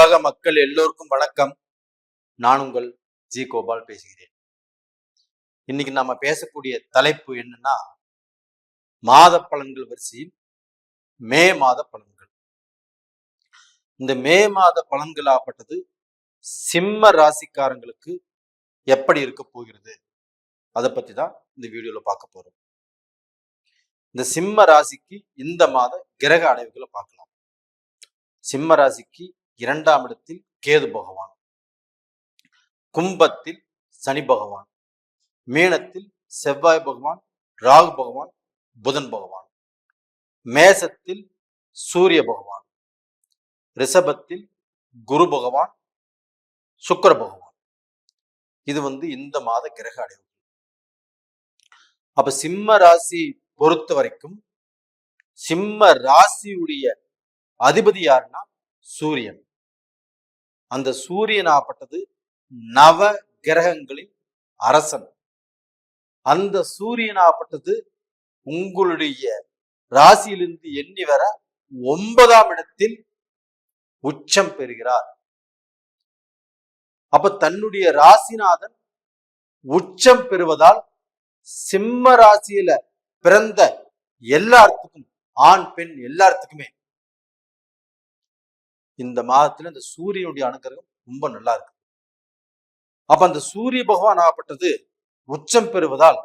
உலக மக்கள் எல்லோருக்கும் வணக்கம். நான் உங்கள் ஜி கோபால் பேசுகிறேன். இன்னைக்கு நாம பேசக்கூடிய தலைப்பு என்னன்னா, மாத பலன்கள் வரிசையில் மே மாத பலன்கள். இந்த மே மாத பலன்கள் ஆப்பட்டது சிம்ம ராசிக்காரங்களுக்கு எப்படி இருக்க போகிறது, அதை பத்தி தான் இந்த வீடியோல பார்க்க போறோம். இந்த சிம்ம ராசிக்கு இந்த மாத கிரக அடைவுகளை பார்க்கலாம். சிம்ம ராசிக்கு 2ஆம் இடத்தில் கேது பகவான், கும்பத்தில் சனி பகவான், மீனத்தில் செவ்வாய் பகவான், ராகு பகவான், புதன் பகவான், மேசத்தில் சூரிய பகவான், ரிஷபத்தில் குரு பகவான், சுக்கிர பகவான். இது இந்த மாத கிரக அடைவு. அப்ப சிம்ம ராசி பொறுத்த வரைக்கும் சிம்ம ராசியுடைய அதிபதி யாருன்னா சூரியன். அந்த சூரியன் ஆப்பட்டது நவ கிரகங்களின் அரசன். அந்த சூரியன் ஆப்பட்டது உங்களுடைய ராசியிலிருந்து எண்ணி வர 9ஆம் இடத்தில் உச்சம் பெறுகிறார். அப்ப தன்னுடைய ராசிநாதன் உச்சம் பெறுவதால் சிம்ம ராசியில பிறந்த எல்லாத்துக்கும், ஆண் பெண் எல்லாத்துக்குமே இந்த மாதத்துல இந்த சூரியனுடைய அனுகிரகம் ரொம்ப நல்லா இருக்கு. அப்ப அந்த சூரிய பகவான் ஆகப்பட்டது உச்சம் பெறுவதால்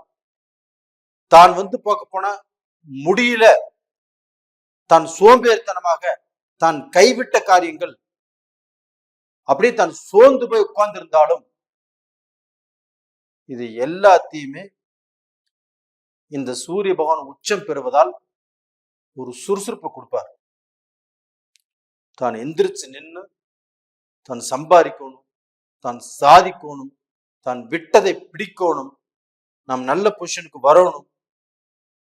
தான் பார்க்க போனா முடியல, தான் சோம்பேறித்தனமாக தான் கைவிட்ட காரியங்கள் அப்படியே தான் சோர்ந்து போய் உட்கார்ந்து இருந்தாலும் இது எல்லாத்தையுமே இந்த சூரிய பகவான் உச்சம் பெறுவதால் ஒரு சுறுசுறுப்பை கொடுப்பார். தான் எந்திரிச்சு நின்று தான் சம்பாதிக்கணும், தான் சாதிக்கணும், தான் விட்டதை பிடிக்கணும், நாம் நல்ல பொசிஷனுக்கு வரணும்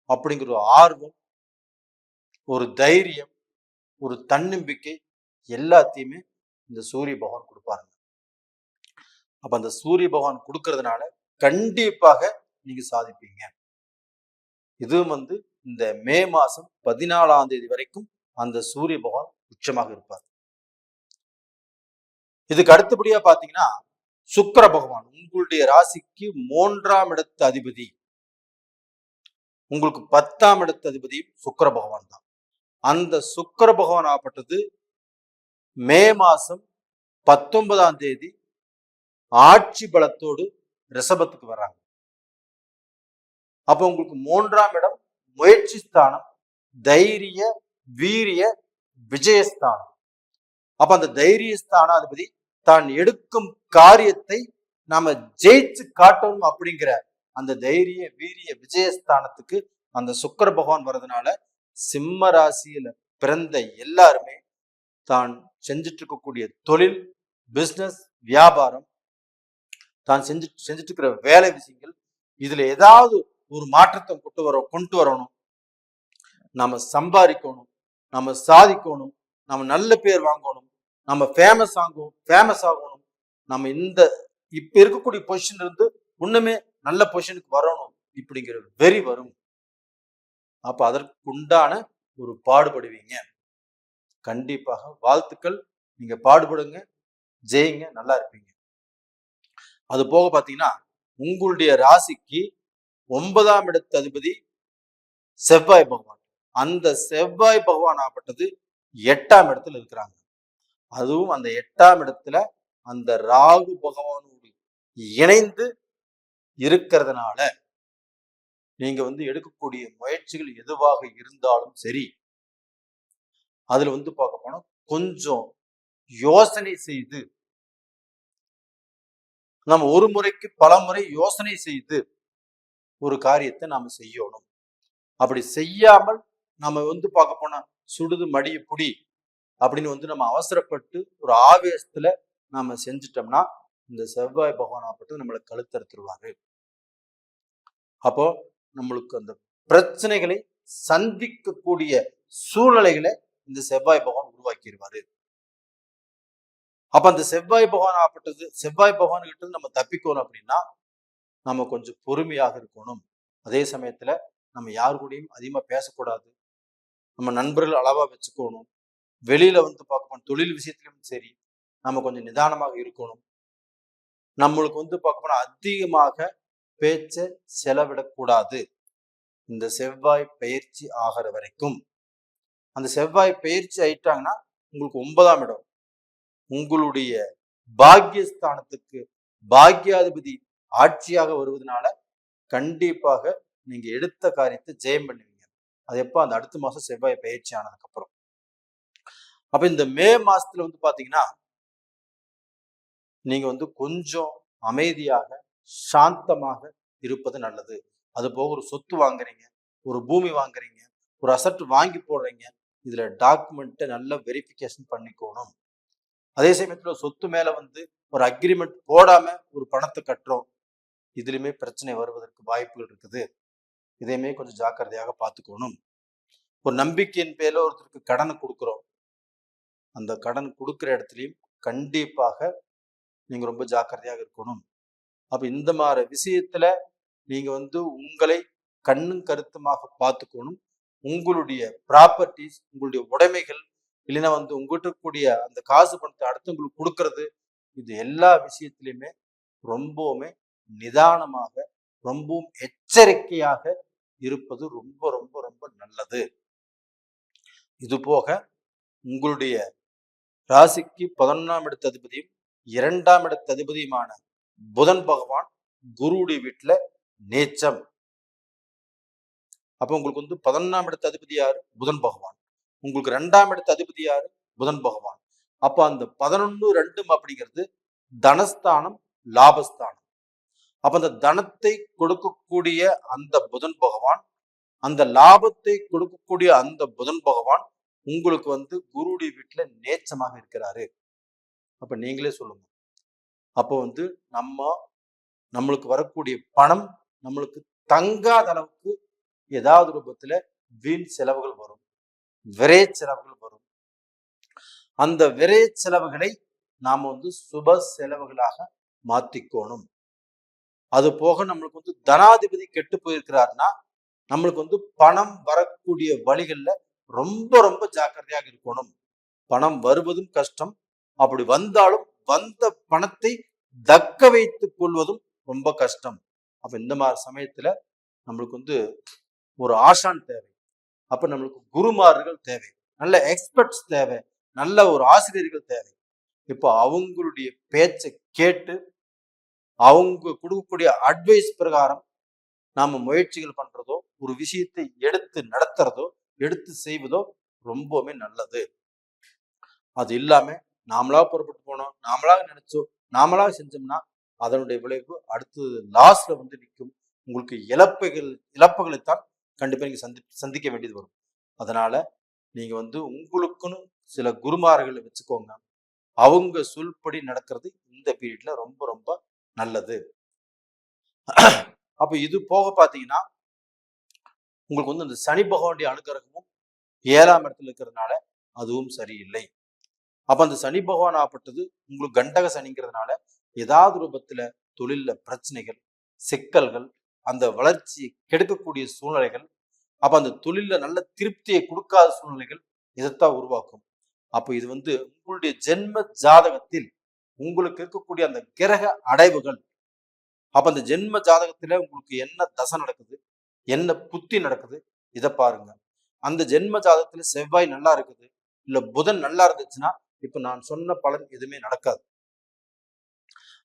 அப்படிங்கிற ஒரு ஆர்வம், ஒரு தைரியம், ஒரு தன்னம்பிக்கை எல்லாத்தையுமே இந்த சூரிய பகவான் கொடுப்பாருங்க. அப்ப அந்த சூரிய பகவான் கொடுக்கறதுனால கண்டிப்பாக நீங்க சாதிப்பீங்க. இதுவும் இந்த மே மாசம் 14ஆம் தேதி வரைக்கும் அந்த சூரிய பகவான் உச்சமாக இருப்பார். இதுக்கு அடுத்தபடியா பாத்தீங்கன்னா சுக்கிர பகவான் உங்களுடைய ராசிக்கு 3ஆம் இடத்து அதிபதி, உங்களுக்கு 10ஆம் இடத்து அதிபதி சுக்கிர பகவான் தான். அந்த சுக்கிர பகவான் ஆப்பட்டது மே மாசம் 19ஆம் தேதி ஆட்சி பலத்தோடு ரிஷபத்துக்கு வர்றாங்க. அப்ப உங்களுக்கு 3ஆம் இடம் முயற்சி ஸ்தானம், தைரிய வீரிய விஜயஸ்தானம். அப்ப அந்த தைரிய ஸ்தானாதிபதி தான் எடுக்கும் காரியத்தை நாம ஜெயிச்சு காட்டணும் அப்படிங்கிற அந்த தைரிய வீரிய விஜயஸ்தானத்துக்கு அந்த சுக்கிர பகவான் வர்றதுனால சிம்ம ராசியில பிறந்த எல்லாருமே தான் செஞ்சுட்டு இருக்கக்கூடிய தொழில், பிசினஸ், வியாபாரம், தான் செஞ்சுட்டு இருக்கிற வேலை விஷயங்கள், இதுல ஏதாவது ஒரு மாற்றத்தை கொண்டு வரணும், நம்ம சம்பாதிக்கணும், நம்ம சாதிக்கணும், நம்ம நல்ல பேர் வாங்கணும், நம்ம ஃபேமஸ் ஆகணும், நம்ம இப்ப இருக்கக்கூடிய பொசிஷன் இருந்து இன்னுமே நல்ல பொசிஷனுக்கு வரணும் இப்படிங்கிற வெறி வரும். அப்ப அதற்கு உண்டான ஒரு பாடுபடுவீங்க. கண்டிப்பாக வாழ்த்துக்கள், நீங்க பாடுபடுங்க, ஜெயிங்க, நல்லா இருப்பீங்க. அது போக பாத்தீங்கன்னா உங்களுடைய ராசிக்கு 9ஆம் இடத்து அதிபதி செவ்வாய் பகவான். அந்த செவ்வாய் பகவான் ஆப்பட்டது 8ஆம் இடத்துல இருக்கிறாங்க. அதுவும் அந்த 8ஆம் இடத்துல அந்த ராகு பகவானோடு இணைந்து இருக்கிறதுனால நீங்க எடுக்கக்கூடிய முயற்சிகள் எதுவாக இருந்தாலும் சரி, அதுல பார்க்க போனா கொஞ்சம் யோசனை செய்து, நம்ம ஒரு முறைக்கு பல முறை யோசனை செய்து ஒரு காரியத்தை நாம செய்யணும். அப்படி செய்யாமல் நம்ம பார்க்க போனா சுடுது மடிய புடி அப்படின்னு நம்ம அவசரப்பட்டு ஒரு ஆவேசத்துல நாம செஞ்சிட்டோம்னா இந்த செவ்வாய் பகவான் ஆப்பட்டு நம்மளை கழுத்தறுத்துருவாரு. அப்போ நம்மளுக்கு அந்த பிரச்சனைகளை சந்திக்கக்கூடிய சூழ்நிலைகளை இந்த செவ்வாய் பகவான் உருவாக்கிடுவாரு. அப்ப அந்த செவ்வாய் பகவான் ஆப்பட்டது, செவ்வாய் பகவான் கிட்ட நம்ம தப்பிக்கணும் அப்படின்னா நம்ம கொஞ்சம் பொறுமையாக இருக்கணும். அதே சமயத்துல நம்ம யாரு கூடயும் அதிகமா பேசக்கூடாது, நம்ம நண்பர்கள் அளவா வச்சுக்கணும். வெளியில பார்க்க தொழில் விஷயத்திலும் சரி, நம்ம கொஞ்சம் நிதானமாக இருக்கணும். நம்மளுக்கு பார்க்க போனா அதிகமாக பேச்சை செலவிடக்கூடாது. இந்த செவ்வாய் பயிற்சி ஆகிற வரைக்கும். அந்த செவ்வாய் பயிற்சி ஆயிட்டாங்கன்னா உங்களுக்கு 9ஆம் இடம் உங்களுடைய பாக்கியஸ்தானத்துக்கு பாக்கியாதிபதி ஆட்சியாக வருவதனால கண்டிப்பாக நீங்க எடுத்த காரியத்தை ஜெயம் பண்ணுவீங்க. அது எப்போ? அந்த அடுத்த மாசம் செவ்வாய் பயிற்சி ஆனதுக்கு அப்புறம். அப்ப இந்த மே மாசத்துல பாத்தீங்கன்னா நீங்க கொஞ்சம் அமைதியாக சாந்தமாக இருப்பது நல்லது. அது போக ஒரு சொத்து வாங்குறீங்க, ஒரு பூமி வாங்குறீங்க, ஒரு அசட் வாங்கி போடுறீங்க, இதுல டாக்குமெண்ட்டை நல்லா வெரிஃபிகேஷன் பண்ணிக்கணும். அதே சமயத்துல சொத்து மேல ஒரு அக்ரிமெண்ட் போடாம ஒரு பணத்தை கட்டுறோம், இதுலயுமே பிரச்சனை வருவதற்கு வாய்ப்புகள் இருக்குது. இதையுமே கொஞ்சம் ஜாக்கிரதையாக பார்த்துக்கணும். ஒரு நம்பிக்கையின் பேர்ல ஒருத்தருக்கு கடனை கொடுக்குறோம், அந்த கடன் கொடுக்குற இடத்துலையும் கண்டிப்பாக நீங்க ரொம்ப ஜாக்கிரதையாக இருக்கணும். அப்ப இந்த மாதிரி விஷயத்துல நீங்க உங்களை கண்ணும் கருத்துமாக பார்த்துக்கணும். உங்களுடைய ப்ராப்பர்ட்டிஸ், உங்களுடைய உடைமைகள், இல்லைன்னா உங்ககிட்ட கூடிய அந்த காசு பணத்தை அடுத்தவங்களுக்கு கொடுக்கறது, இது எல்லா விஷயத்திலையுமே ரொம்பவுமே நிதானமாக, ரொம்பவும் எச்சரிக்கையாக இருப்பது ரொம்ப ரொம்ப ரொம்ப நல்லது. இது போக உங்களுடைய ராசிக்கு 11ஆம் இடத்து அதிபதியும் 2ஆம் இடத்து அதிபதியுமான புதன் பகவான் குருவுடைய வீட்டுல நேச்சம். அப்ப உங்களுக்கு 11ஆம் இடத்து அதிபதி யாரு? புதன் பகவான். உங்களுக்கு 2ஆம் இடத்து அதிபதி யாரு? புதன் பகவான். அப்ப அந்த 11-2 அப்படிங்கிறது தனஸ்தானம், லாபஸ்தானம். அப்ப அந்த தனத்தை கொடுக்கக்கூடிய அந்த புதன் பகவான், அந்த லாபத்தை கொடுக்கக்கூடிய அந்த புதன் பகவான் உங்களுக்கு குருவுடைய வீட்டுல நேச்சமாக இருக்கிறாரு. அப்ப நீங்களே சொல்லுங்க. அப்போ நம்மளுக்கு வரக்கூடிய பணம் நம்மளுக்கு தங்காத அளவுக்கு ஏதாவது ரூபத்துல வீண் செலவுகள் வரும், விரை செலவுகள் வரும். அந்த விரை செலவுகளை நாம சுப செலவுகளாக மாத்திக்கணும். அது போக நம்மளுக்கு தனாதிபதி கெட்டு போயிருக்கிறாருன்னா நம்மளுக்கு பணம் வரக்கூடிய வழிகள்ல ரொம்ப ரொம்ப ஜாக்கிரதையாக இருக்கணும். பணம் வருவதும் கஷ்டம், அப்படி வந்தாலும் வந்த பணத்தை தக்க வைத்துக் கொள்வதும் ரொம்ப கஷ்டம். அப்ப இந்த மாதிரி சமயத்துல நம்மளுக்கு ஒரு ஆசான் தேவை. அப்ப நம்மளுக்கு குருமார்கள் தேவை, நல்ல எக்ஸ்பர்ட்ஸ் தேவை, நல்ல ஒரு ஆசிரியர்கள் தேவை. இப்போ அவங்களுடைய பேச்சை கேட்டு அவங்க கொடுக்கக்கூடிய அட்வைஸ் பிரகாரம் நாம முயற்சிகள் பண்றதோ, ஒரு விஷயத்தை எடுத்து நடத்துறதோ, எடுத்து செய்வதோ ரொம்பவுமே நல்லது. அது இல்லாம நாமளா புறப்பட்டு போனோம், நாமளாக நினைச்சோம், நாமளாக செஞ்சோம்னா அதனுடைய விளைவு அடுத்து லாஸ்ட்ல நிற்கும். உங்களுக்கு இழப்புகளைத்தான் கண்டிப்பா நீங்க சந்திக்க வேண்டியது வரும். அதனால நீங்க உங்களுக்குன்னு சில குருமார்களை வச்சுக்கோங்க. அவங்க சொல்படி நடக்கிறது இந்த பீரியட்ல ரொம்ப ரொம்ப நல்லது. அப்ப இது போக பாத்தீங்கன்னா உங்களுக்கு அந்த சனி பகவானுடைய அனுகிரகமும் 7ஆம் இடத்துல இருக்கிறதுனால அதுவும் சரியில்லை. அப்ப அந்த சனி பகவான் ஆப்பட்டது உங்களுக்கு கண்டக சனிங்கிறதுனால ஏதாவது ரூபத்துல தொழில்ல பிரச்சனைகள், சிக்கல்கள், அந்த வளர்ச்சியை கெடுக்கக்கூடிய சூழ்நிலைகள், அப்ப அந்த தொழில்ல நல்ல திருப்தியை கொடுக்காத சூழ்நிலைகள் இதைத்தான் உருவாக்கும். அப்ப இது உங்களுடைய ஜென்ம ஜாதகத்தில் உங்களுக்கு இருக்கக்கூடிய அந்த கிரக அடைவுகள், அப்ப அந்த ஜென்ம ஜாதகத்துல உங்களுக்கு என்ன தசை நடக்குது, என்ன புத்தி நடக்குது, இதை பாருங்க. அந்த ஜென்ம ஜாதகத்துல செவ்வாய் நல்லா இருக்குது, இல்ல புதன் நல்லா இருந்துச்சுன்னா இப்ப நான் சொன்ன பலன் எதுவுமே நடக்காது.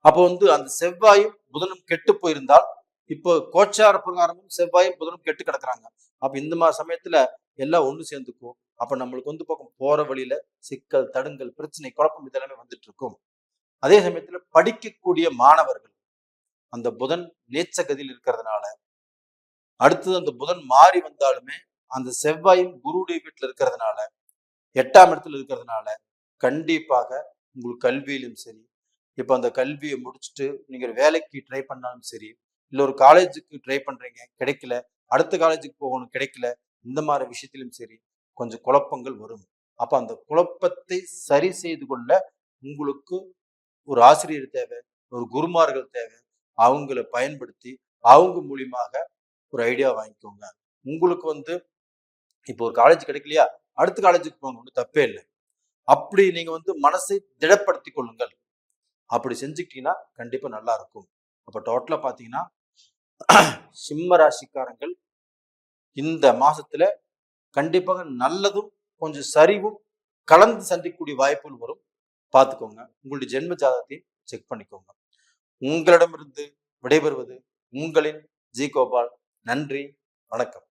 அப்போ அந்த செவ்வாயும் புதனும் கெட்டு போயிருந்தால் இப்போ கோச்சார பிரகாரமும் செவ்வாயும் புதனும் கெட்டு கிடக்குறாங்க. அப்ப இந்த மாதிரி சமயத்துல எல்லாம் ஒண்ணு சேர்ந்துக்கும். அப்ப நம்மளுக்கு பக்கம் போற வழியில சிக்கல், தடுங்கல், பிரச்சனை, குழப்பம் இதெல்லாமே வந்துட்டு இருக்கும். அதே சமயத்துல படிக்கக்கூடிய மாணவர்கள் அந்த புதன் நேச்ச கதியில் இருக்கிறதுனால அடுத்தது அந்த புதன் மாறி வந்தாலுமே அந்த செவ்வாயும் குருவுடைய வீட்டுல இருக்கிறதுனால 8ஆம் இடத்துல இருக்கிறதுனால கண்டிப்பாக உங்களுக்கு கல்வியிலும் சரி, இப்ப அந்த கல்வியை முடிச்சுட்டு நீங்க வேலைக்கு ட்ரை பண்ணாலும் சரி, இல்ல ஒரு காலேஜுக்கு ட்ரை பண்றீங்க கிடைக்கல, அடுத்த காலேஜுக்கு போகணும் கிடைக்கல, இந்த மாதிரி விஷயத்திலும் சரி கொஞ்சம் குழப்பங்கள் வரும். அப்ப அந்த குழப்பத்தை சரி செய்து கொள்ள உங்களுக்கு ஒரு ஆசிரியர் தேவை, ஒரு குருமார்கள் தேவை. அவங்களை பயன்படுத்தி அவங்க மூலியமாக ஒரு ஐடியா வாங்கிக்கோங்க. உங்களுக்கு இப்போ ஒரு காலேஜ் கிடைக்கலையா, அடுத்த காலேஜுக்கு போங்க, ஒன்றும் தப்பே இல்லை. அப்படி நீங்க மனசை திடப்படுத்திக் கொள்ளுங்கள். அப்படி செஞ்சுக்கிட்டீங்கன்னா கண்டிப்பா நல்லா இருக்கும். அப்ப டோட்டலா பாத்தீங்கன்னா சிம்ம ராசிக்காரங்கள் இந்த மாசத்துல கண்டிப்பாக நல்லதும் கொஞ்சம் சரிவும் கலந்து சந்திக்கக்கூடிய வாய்ப்புகள் வரும். பார்த்துக்கோங்க. உங்களுடைய ஜென்ம ஜாதகத்தையும் செக் பண்ணிக்கோங்க. உங்களிடமிருந்து விடைபெறுவது உங்களின் ஜி கோபால். நன்றி, வணக்கம்.